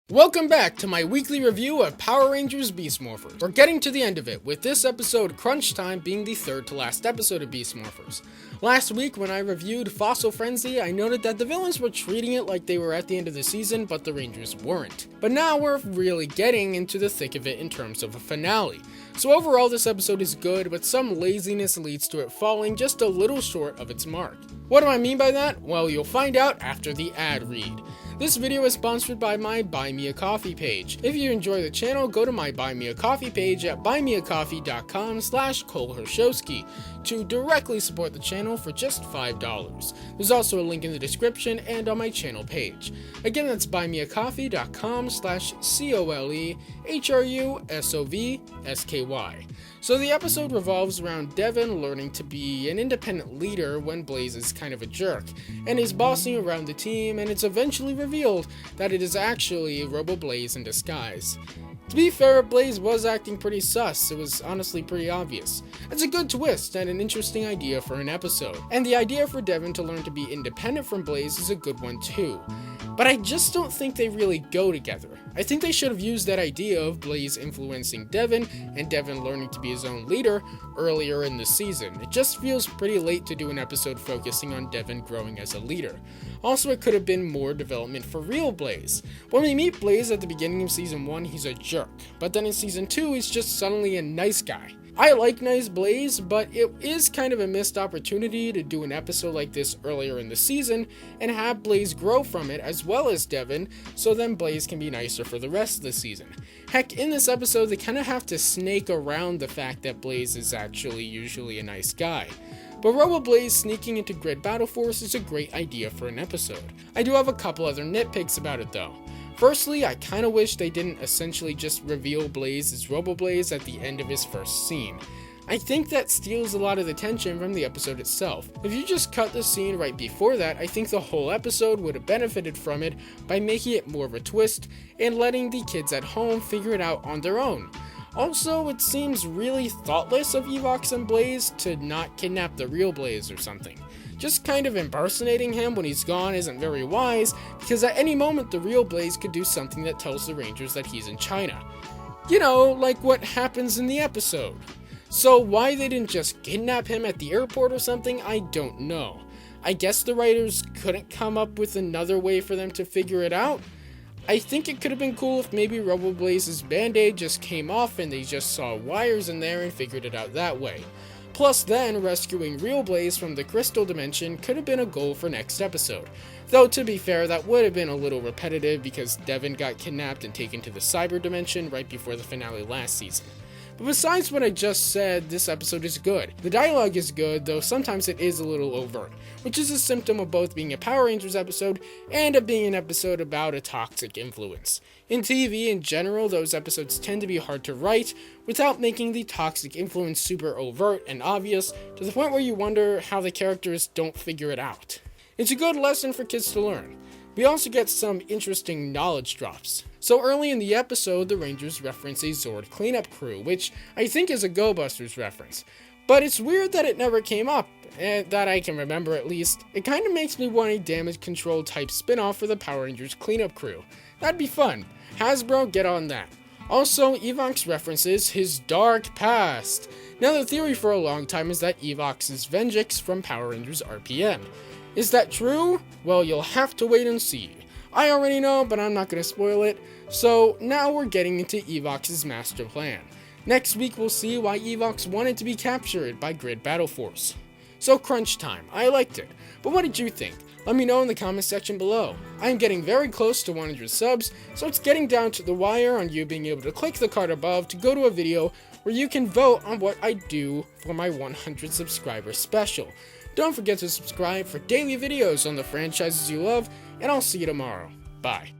Welcome back to my weekly review of Power Rangers Beast Morphers. We're getting to the end of it, with this episode, Crunch Time, being the third to last episode of Beast Morphers. Last week, when I reviewed Fossil Frenzy, I noted that the villains were treating it like they were at the end of the season, but the Rangers weren't. But now we're really getting into the thick of it in terms of a finale. So overall, this episode is good, but some laziness leads to it falling just a little short of its mark. What do I mean by that? Well, you'll find out after the ad read. This video is sponsored by my Buy Me a Coffee page. If you enjoy the channel, go to my Buy Me a Coffee page at buymeacoffee.com/ColeHershowski to directly support the channel for just $5. There's also a link in the description and on my channel page. Again, that's buymeacoffee.com/ColeHershowsky. So the episode revolves around Devon learning to be an independent leader when Blaze is kind of a jerk, and is bossing around the team, and it's eventually revealed that it is actually Robo-Blaze in disguise. To be fair, Blaze was acting pretty sus. It was honestly pretty obvious. It's a good twist and an interesting idea for an episode, and the idea for Devon to learn to be independent from Blaze is a good one too. But I just don't think they really go together. I think they should have used that idea of Blaze influencing Devon and Devon learning to be his own leader earlier in the season. It just feels pretty late to do an episode focusing on Devon growing as a leader. Also, it could have been more development for real Blaze. When we meet Blaze at the beginning of season 1, he's a jerk, but then in season 2, he's just suddenly a nice guy. I like nice Blaze, but it is kind of a missed opportunity to do an episode like this earlier in the season and have Blaze grow from it as well as Devon, so then Blaze can be nicer for the rest of the season. Heck, in this episode, they kind of have to snake around the fact that Blaze is actually usually a nice guy. But Robo-Blaze sneaking into Grid Battleforce is a great idea for an episode. I do have a couple other nitpicks about it though. Firstly, I kinda wish they didn't essentially just reveal Blaze as Robo-Blaze at the end of his first scene. I think that steals a lot of the tension from the episode itself. If you just cut the scene right before that, I think the whole episode would have benefited from it by making it more of a twist and letting the kids at home figure it out on their own. Also, it seems really thoughtless of Evox and Blaze to not kidnap the real Blaze or something. Just kind of impersonating him when he's gone isn't very wise, because at any moment the real Blaze could do something that tells the Rangers that he's in China. You know, like what happens in the episode. So why they didn't just kidnap him at the airport or something, I don't know. I guess the writers couldn't come up with another way for them to figure it out. I think it could have been cool if maybe Robo-Blaze's band-aid just came off and they just saw wires in there and figured it out that way. Plus then, rescuing real Blaze from the crystal dimension could have been a goal for next episode. Though to be fair, that would have been a little repetitive because Devon got kidnapped and taken to the cyber dimension right before the finale last season. But besides what I just said, this episode is good. The dialogue is good, though sometimes it is a little overt, which is a symptom of both being a Power Rangers episode and of being an episode about a toxic influence. In TV in general, those episodes tend to be hard to write without making the toxic influence super overt and obvious to the point where you wonder how the characters don't figure it out. It's a good lesson for kids to learn. We also get some interesting knowledge drops. So early in the episode, the Rangers reference a Zord cleanup crew, which I think is a Go Busters reference. But it's weird that it never came up, that I can remember at least. It kinda makes me want a damage control type spin-off for the Power Rangers cleanup crew. That'd be fun. Hasbro, get on that. Also, Evox references his dark past. Now the theory for a long time is that Evox is Venjix from Power Rangers RPM. Is that true? Well, you'll have to wait and see. I already know, but I'm not going to spoil it. So now we're getting into Evox's master plan. Next week we'll see why Evox wanted to be captured by Grid Battleforce. So Crunch Time, I liked it. But what did you think? Let me know in the comment section below. I am getting very close to 100 subs, so it's getting down to the wire on you being able to click the card above to go to a video where you can vote on what I do for my 100 subscriber special. Don't forget to subscribe for daily videos on the franchises you love, and I'll see you tomorrow. Bye.